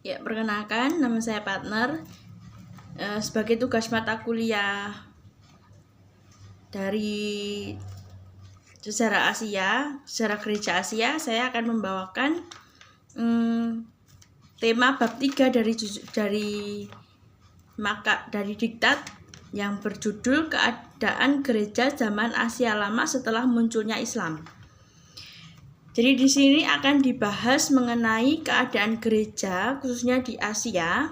Ya, perkenalkan, nama saya Partner. Sebagai tugas mata kuliah dari sejarah Asia, sejarah gereja Asia, saya akan membawakan tema bab 3 dari diktat yang berjudul Keadaan Gereja Zaman Asia Lama Setelah Munculnya Islam. Jadi di sini akan dibahas mengenai keadaan gereja khususnya di Asia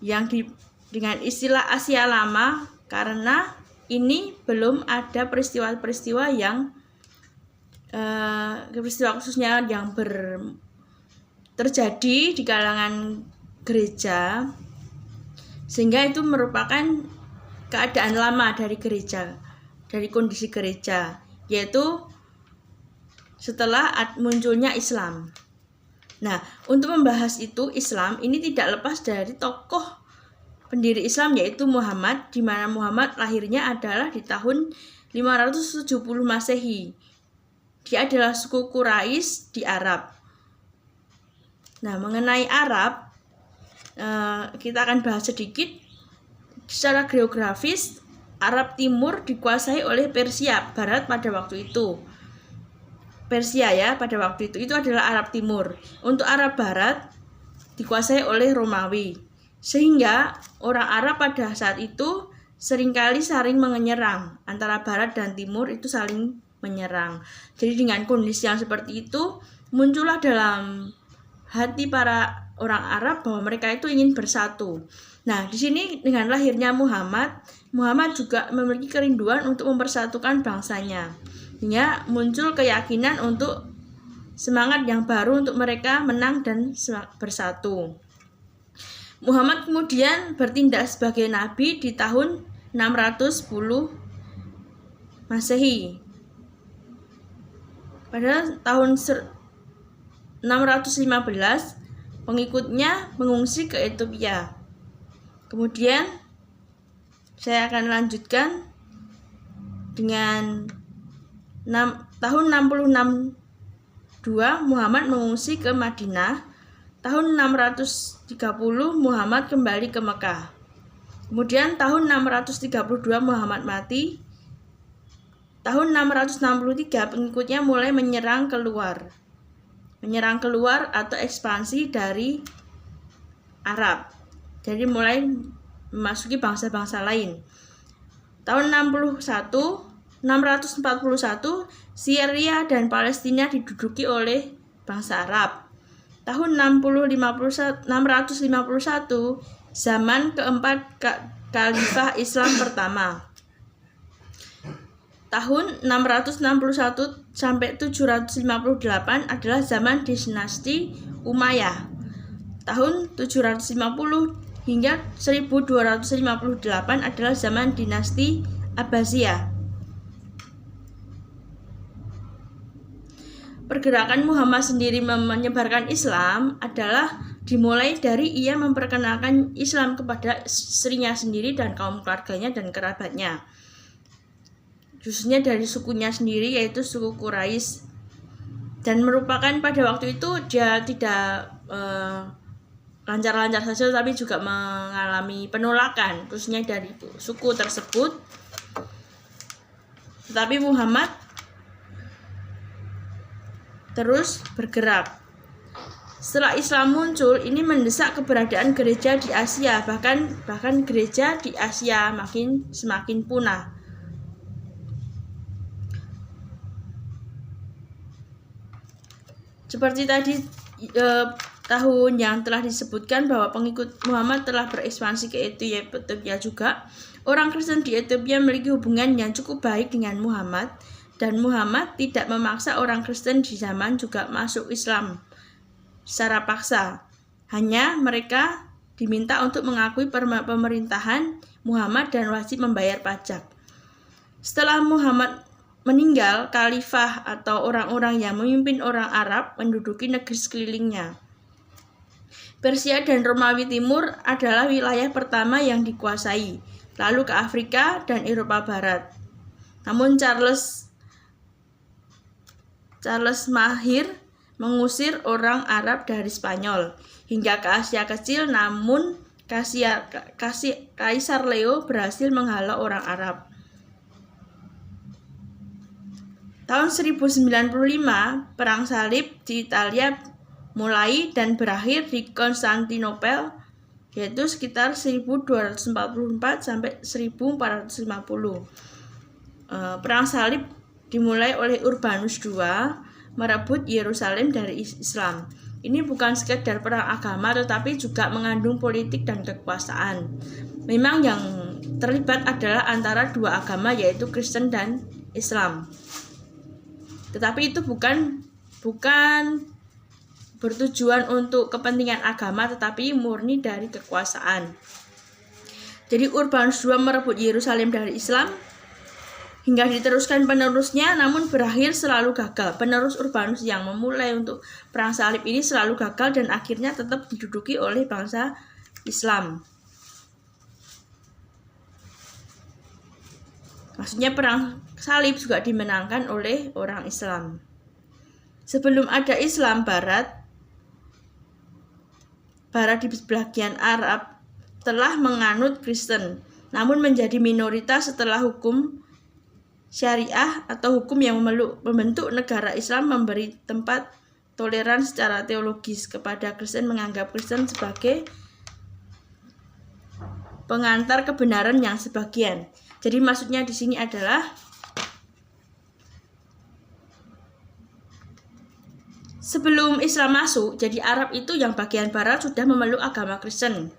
yang dengan istilah Asia Lama karena ini belum ada peristiwa-peristiwa yang peristiwa khususnya yang terjadi di kalangan gereja, sehingga itu merupakan keadaan lama dari gereja, dari kondisi gereja, yaitu setelah munculnya Islam. Nah, untuk membahas itu Islam ini tidak lepas dari tokoh pendiri Islam yaitu Muhammad, di mana Muhammad lahirnya adalah di tahun 570 Masehi. Dia adalah suku Quraisy di Arab. Nah, mengenai Arab kita akan bahas sedikit. Secara geografis, Arab Timur dikuasai oleh Persia Barat pada waktu itu. Persia ya, pada waktu itu adalah Arab Timur. Untuk Arab Barat dikuasai oleh Romawi. Sehingga orang Arab pada saat itu seringkali saling menyerang. Antara Barat dan Timur itu saling menyerang. Jadi dengan kondisi yang seperti itu, muncullah dalam hati para orang Arab bahwa mereka itu ingin bersatu. Nah, di sini dengan lahirnya Muhammad juga memiliki kerinduan untuk mempersatukan bangsanya. Hingga muncul keyakinan untuk semangat yang baru untuk mereka menang dan bersatu. Muhammad kemudian bertindak sebagai nabi di tahun 610 Masehi. Pada tahun 615 pengikutnya mengungsi ke Ethiopia. Kemudian saya akan lanjutkan dengan tahun 662 Muhammad mengungsi ke Madinah. Tahun 630 Muhammad kembali ke Mekah. Kemudian tahun 632 Muhammad mati. Tahun 663 pengikutnya mulai menyerang keluar atau ekspansi dari Arab. Jadi mulai memasuki bangsa-bangsa lain. Tahun 641 Syria dan Palestina diduduki oleh bangsa Arab. Tahun 651 zaman keempat Khalifah Islam pertama. Tahun 661 sampai 758 adalah zaman dinasti Umayyah. Tahun 750 hingga 1258 adalah zaman dinasti Abbasiyah. Pergerakan Muhammad sendiri menyebarkan Islam adalah dimulai dari ia memperkenalkan Islam kepada istrinya sendiri dan kaum keluarganya dan kerabatnya, khususnya dari sukunya sendiri yaitu suku Quraisy, dan merupakan pada waktu itu dia tidak lancar-lancar saja tapi juga mengalami penolakan khususnya dari suku tersebut. Tetapi Muhammad terus bergerak. Setelah Islam muncul, ini mendesak keberadaan gereja di Asia, bahkan gereja di Asia semakin punah. Seperti tadi tahun yang telah disebutkan bahwa pengikut Muhammad telah berekspansi ke Ethiopia juga. Orang Kristen di Ethiopia memiliki hubungan yang cukup baik dengan Muhammad, dan Muhammad tidak memaksa orang Kristen di zaman juga masuk Islam secara paksa. Hanya mereka diminta untuk mengakui pemerintahan Muhammad dan wajib membayar pajak. Setelah Muhammad meninggal, khalifah atau orang-orang yang memimpin orang Arab menduduki negeri sekelilingnya. Persia dan Romawi Timur adalah wilayah pertama yang dikuasai, lalu ke Afrika dan Eropa Barat. Namun Charles Mahir mengusir orang Arab dari Spanyol hingga ke Asia Kecil, namun Kaisar Leo berhasil menghalau orang Arab. Tahun 1095, Perang Salib di Italia mulai dan berakhir di Konstantinopel, yaitu sekitar 1244 sampai 1450. Perang Salib dimulai oleh Urbanus II merebut Yerusalem dari Islam. Ini bukan sekedar perang agama, tetapi juga mengandung politik dan kekuasaan. Memang yang terlibat adalah antara dua agama, yaitu Kristen dan Islam. Tetapi itu bukan bertujuan untuk kepentingan agama, tetapi murni dari kekuasaan. Jadi Urbanus II merebut Yerusalem dari Islam hingga diteruskan penerusnya, namun berakhir selalu gagal. Penerus Urbanus yang memulai untuk perang salib ini selalu gagal dan akhirnya tetap diduduki oleh bangsa Islam. Maksudnya perang salib juga dimenangkan oleh orang Islam. Sebelum ada Islam Barat di bagian Arab telah menganut Kristen, namun menjadi minoritas setelah hukum Syariah atau hukum yang membentuk negara Islam memberi tempat toleran secara teologis kepada Kristen, menganggap Kristen sebagai pengantar kebenaran yang sebagian. Jadi maksudnya di sini adalah sebelum Islam masuk, jadi Arab itu yang bagian barat sudah memeluk agama Kristen.